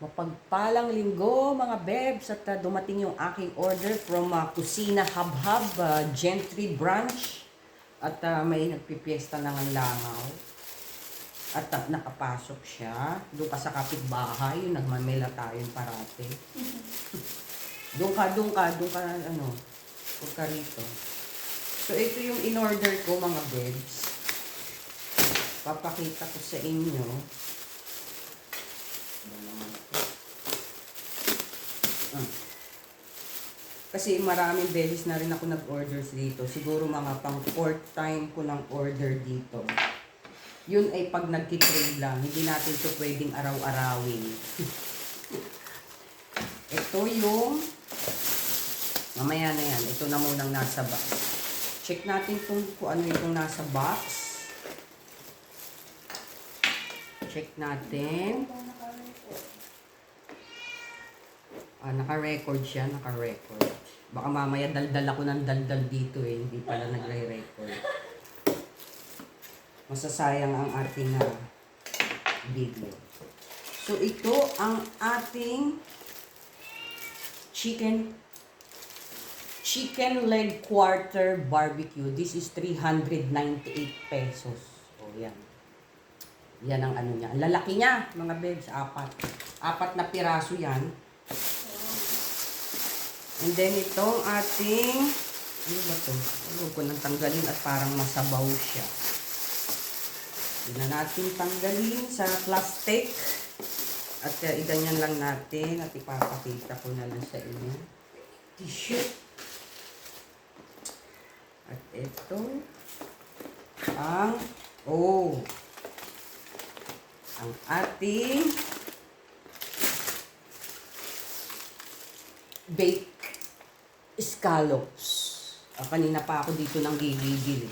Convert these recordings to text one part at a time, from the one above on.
Mapagpalang linggo mga bebs at dumating yung aking order from Kusina Hub-Hub, Gentry Branch. At may nagpipiesta ng langaw. At nakapasok siya. Doon ka sa kapitbahay, yung nagmamela tayo parate. Doon ka, ano, huwag ka rito. So ito yung in-order ko mga bebs. Papakita ko sa inyo. Kasi maraming beses na rin ako nag-orders dito. Siguro mga pang 4th time ko ng order dito. Yun ay pag nagtitrade lang. Hindi natin ito pwedeng araw-arawin. Ito yung... Mamaya na yan. Ito na munang nasa box. Check natin kung ano yung nasa box. Check natin. Naka-record siya. Naka-record. Baka mamaya daldal ako ng daldal dito eh. Hindi pala nagre-record. Masasayang ang ating video. So ito ang ating chicken leg quarter barbecue. This is 398 pesos. O yan. Yan ang ano niya. Ang lalaki niya mga bebs. Apat na piraso yan. And then itong ating, ano ba ito? Huwag ko nang tanggalin at parang masabaw siya. Hindi na natin tanggalin sa plastic. At iganyan lang natin at ipapakita ko na lang sa inyo. Tissue. At ito ang, ang ating baked scallops. Kanina pa ako dito ng gigigil.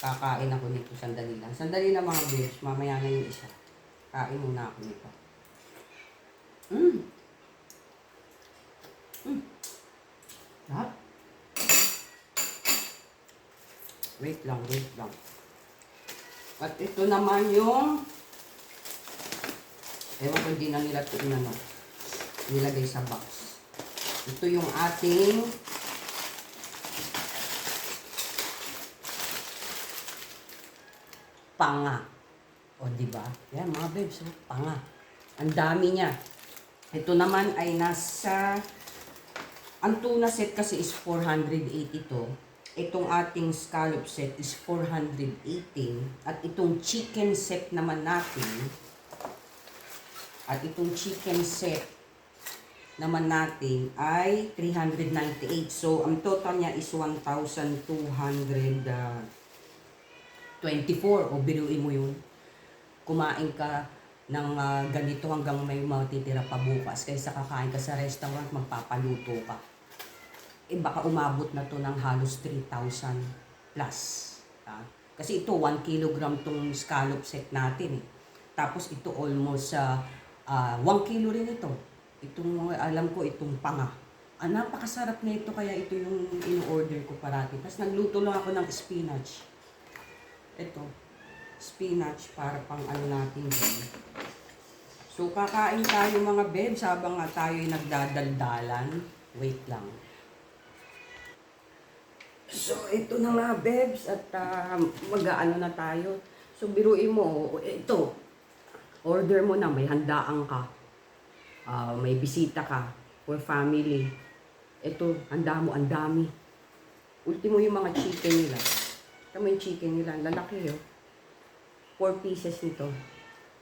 Kakain ako nito. Sandali lang. Sandali lang mga babes. Mamaya na yung isa. Kain muna ako nito. Sarap. Wait lang. At ito naman yung ewan ko hindi na nila ito nilagay sa box. Ito yung ating panga. O diba? Yan mga babes, panga. Ang dami niya. Ito naman ay nasa, ang tuna set kasi is 480 ito. Itong ating scallop set is 418. At itong chicken set naman natin, ay 398. So, ang total niya is 1,224. O, biruin mo yun. Kumain ka ng ganito hanggang may matitira pa bukas. Kaysa kakain ka sa restaurant, magpapaluto ka. Baka umabot na to ng halos 3,000 plus. Kasi ito, 1 kilogram tong scallop set natin. Tapos ito almost 1 kilo rin ito. Itong, alam ko, itong panga. Napakasarap na ito, kaya ito yung in-order ko parati. Tapos nagluto lang ako ng spinach. Ito, spinach para pang ano natin dyan. So, kakain tayo mga bebs habang tayo'y nagdadaldalan. Wait lang. So, ito na nga bebs at mag-aano na tayo. So, biruin mo, ito, order mo na, may handaan ka. May bisita ka for family. Ito, handa mo, ang dami. Ultimo yung mga chicken nila. Ito yung chicken nila, lalaki 4 pieces nito.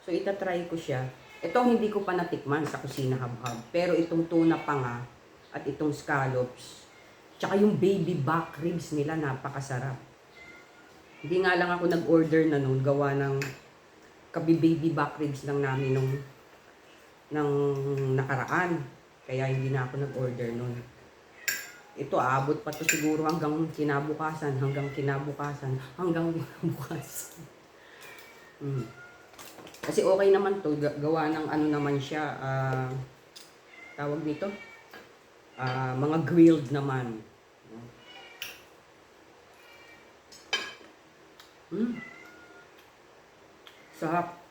So, itatry ko siya. Ito hindi ko pa natikman sa Kusina Hub-Hub. Pero itong tuna panga at itong scallops. Tsaka yung baby back ribs nila, napakasarap. Hindi nga lang ako nag-order na noon. Gawa ng baby back ribs lang namin nung nakaraan. Kaya hindi na ako nag-order noon. Ito, aabot pa to siguro hanggang kinabukasan. Kasi okay naman to. Gawa ng ano naman siya. Tawag nito? Mga grilled naman. Sarap.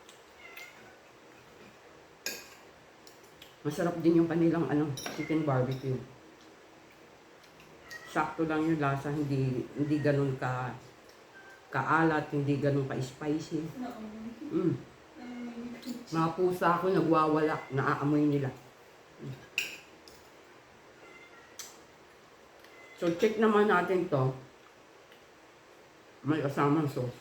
Masarap din yung kanilang chicken barbecue. Sakto lang yung lasa, hindi ganun kaalat, hindi ganun ka-spicy. Mm. Mga pusa ako nagwawala, naaamoy nila. So check naman natin to. May kasamang sauce.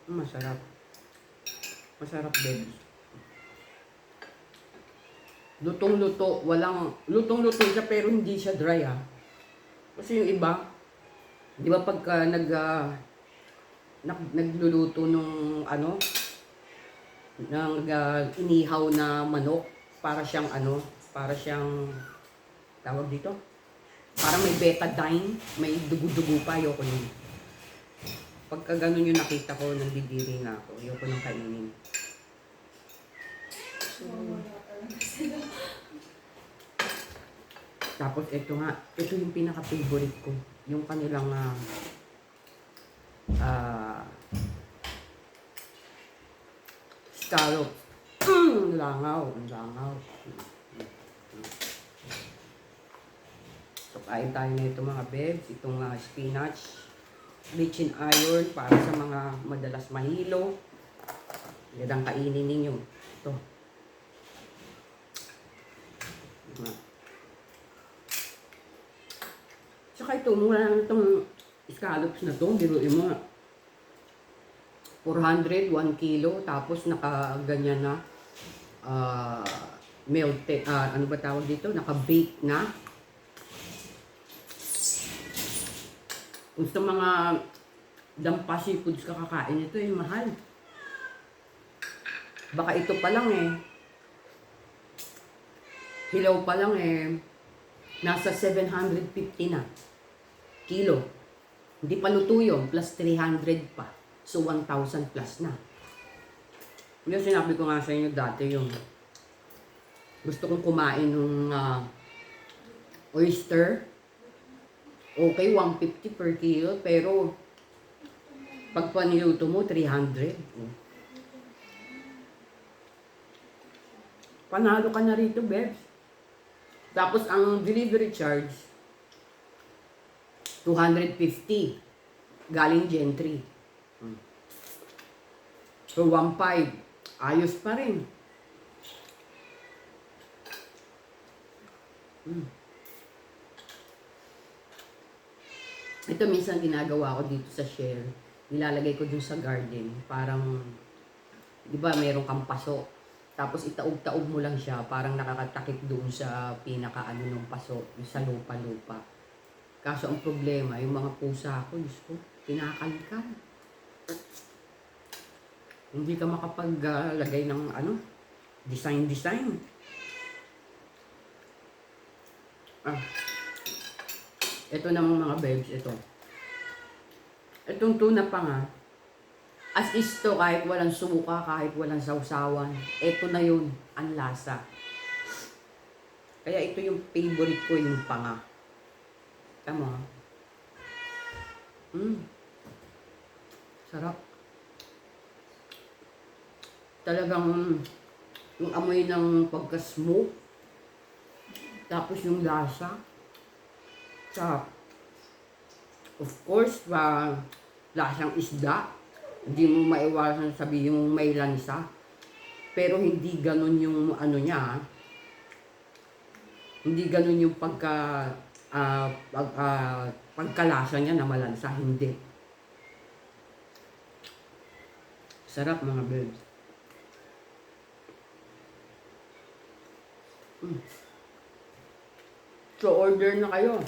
Masarap. Masarap din. Lutong-luto. Lutong-luto siya pero hindi siya dry Kasi yung iba, di ba pagka nagluluto nung inihaw na manok, para siyang tawag dito, para may betadine, may dugo-dugo pa, ayoko yun. Pagka ganun yung nakita ko, nandidiri na ako, ayoko nang kainin. Tapos ito yung pinaka-favorite ko, yung kanilang scallop. Langaw. So, kain tayo na ito mga bebs. Itong spinach, rich in iron para sa mga madalas mahilo. Yan ang kainin ninyo. Ito. Saka ito, mura lang itong scallops na ito. Biruin mo 400, 1 kilo, tapos nakaganyan na melted, ano ba tawag dito? Naka-bake na. Kung sa mga dampa seafoods kakakain ito, mahal. Baka ito pa lang hilaw pa lang nasa 750 na kilo. Hindi pa luto yun, plus 300 pa. So, 1,000 plus na. Yung sinabi ko nga sa inyo dati yung gusto kong kumain ng oyster. Okay, 150 per kilo. Pero, pag paniluto mo, 300. Panalo ka na rito, bebs. Tapos, ang delivery charge, 250. Galing Gentry. So, 1.5. Ayos pa rin. Ito minsan ginagawa ko dito sa share. Nilalagay ko dun sa garden. Parang, di ba, mayroong kang paso. Tapos itaob-taob mo lang siya. Parang nakakatakip doon sa pinaka-ano ng paso. Sa lupa-lupa. Kaso ang problema, yung mga pusa ko, Diyos ko, kinakalikan. Hindi ka makapaglagay ng design. Ito namang mga babes, ito. Itong tuna pa nga, as is to, kahit walang suka, kahit walang sausawan, ito na yun, ang lasa. Kaya ito yung favorite ko, yung panga. Tama. Sarap. Talagang yung amoy ng pagka-smoke, tapos yung lasa, sarap. Of course, lasang isda, hindi mo maiwasan sabihin mong may lansa, pero hindi ganun yung niya, hindi ganun yung pagkalasa niya na malansa, hindi. Sarap mga babes. So, order na kayo.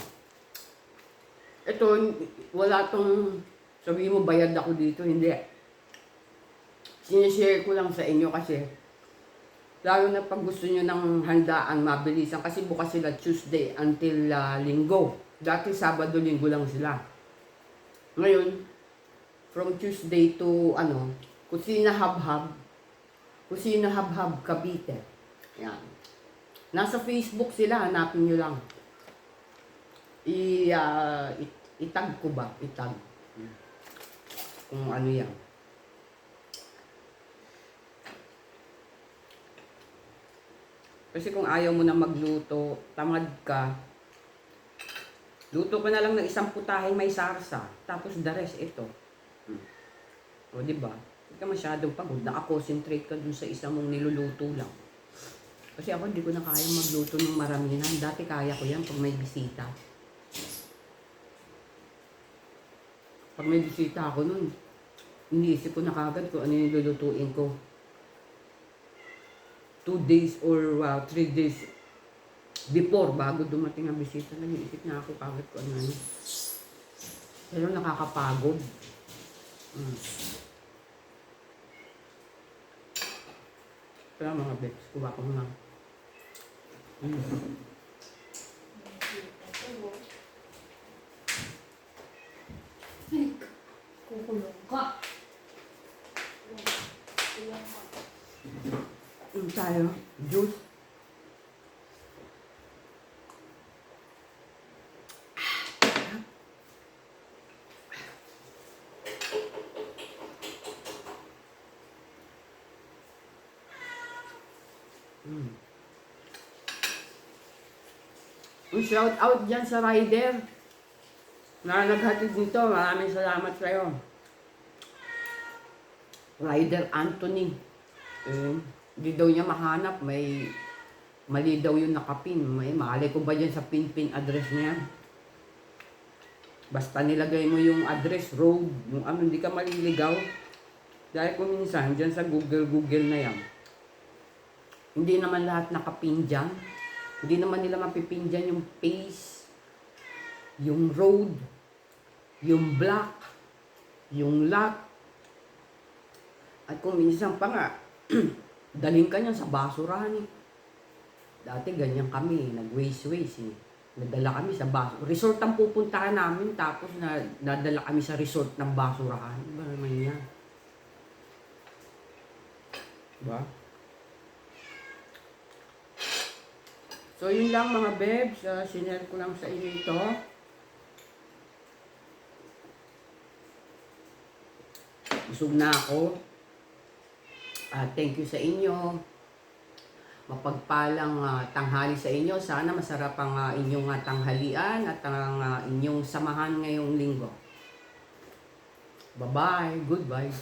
Ito, wala tong sabihin mo bayad ako dito, hindi. Sinishare ko lang sa inyo kasi lalo na pag gusto nyo ng handaan, mabilisan. Kasi bukas sila Tuesday until Linggo. Dati Sabado, Linggo lang sila. Ngayon, from Tuesday to Kusina Habhab Cavite. Yan. Nasa Facebook sila, hanapin nyo lang. Itag ko ba? Itag. kung ano yan. Kasi kung ayaw mo na magluto, tamad ka, luto ka na lang ng isang putaheng may sarsa. Tapos the rest, ito. O, diba? Hindi ka masyadong pagod. Nakakonsentrate ka dun sa isang mong niluluto lang. Kasi ako hindi ko na kaya magluto ng maramihan. Dati kaya ko yan pag may bisita. Pag may bisita ako nun, iniisip ko na kagad kung ano yung lulutuin ko. 2 days or 3 days before, bago dumating ang bisita, nag-iisip na ako kagad kung ano. Pero nakakapagod. Kaya mga bets, kuha ko lang. Kukulong ka. Tayo, juice. Shout out dyan sa rider na naghatid nito. Maraming salamat sa'yo. Rider Anthony. Hindi daw niya mahanap. May mali daw yung nakapin. Malay ko ba dyan sa pin address niya? Basta nilagay mo yung address, road, yung ano, hindi ka maliligaw. Dahil kung minsan, dyan sa Google na yan, hindi naman lahat nakapin dyan. Hindi naman nila mapipin dyan yung face, yung road, yung block, yung lot. At kung minsan pa nga, daling ka niyan sa basurahan eh. Dati ganyan kami, nag-waste eh. Nadala kami sa basurahan. Resort ang pupuntahan namin, tapos nadala kami sa resort ng basurahan. Iba naman yan. Diba? So, yun lang mga bebs. Sinare ko lang sa inyo ito. Busog na ako. Thank you sa inyo. Mapagpalang tanghali sa inyo. Sana masarap ang inyong tanghalian at ang inyong samahan ngayong linggo. Bye-bye. Goodbye.